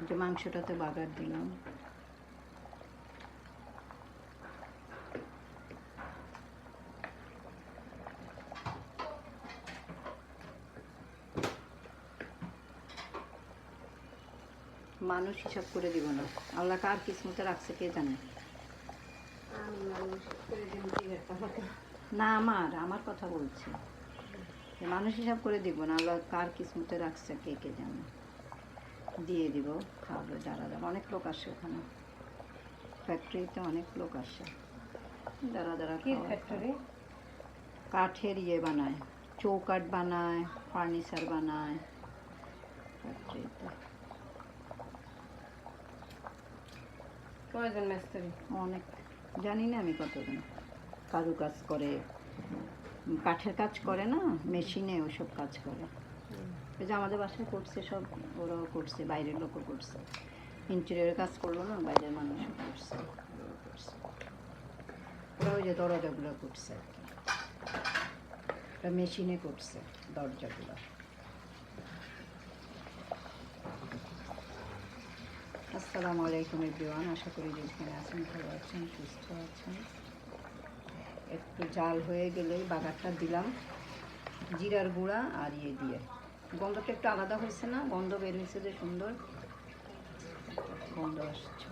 যে মাংসটাতে বাগার দিলাম। মানুষ হিসাব করে দিব না, আল্লাহ কার কিসমতে রাখছে কে জানে। না, আমার কথা বলছি, মানুষ হিসাব করে দিব না, আল্লাহ কার কিসমতে রাখছে কে কে জানে। দিয়ে দিব, খাওয়াবে যারা যারা, অনেক লোক আসে ওখানে, ফ্যাক্টরিতে অনেক লোক আসে, যারা যারা। কি ফ্যাক্টরি? কাঠের ইয়ে বানায়, চৌকাঠ বানায়, ফার্নিচার বানায় ফ্যাক্টরিতে। কয়জন মিস্ত্রি? অনেক, জানি না আমি কতজন। কারু কাজ করে, কাঠের কাজ করে না, মেশিনে ওসব কাজ করে। এই যে আমাদের বাসায় করছে সব, ওরাও করছে, বাইরের লোকও করছে। ইন্টেরিয়রের কাজ করলো না, বাইরের মানুষও করছে, ওরাও করছে। ওরা ওই যে দরজাগুলো করছে আর কি, ওরা মেশিনে করছে দরজাগুলো। আসসালামু আলাইকুম এভরিওয়ান, আশা করি যেখানে আছেন ভালো আছেন, সুস্থ আছেন। একটু জাল হয়ে গেলেই বাগারটা দিলাম জিরার গুঁড়া আর ইয়ে দিয়ে। গন্ধটা একটু আলাদা হয়েছে না, গন্ধ বের হয়েছে যে সুন্দর গন্ধ আসছে।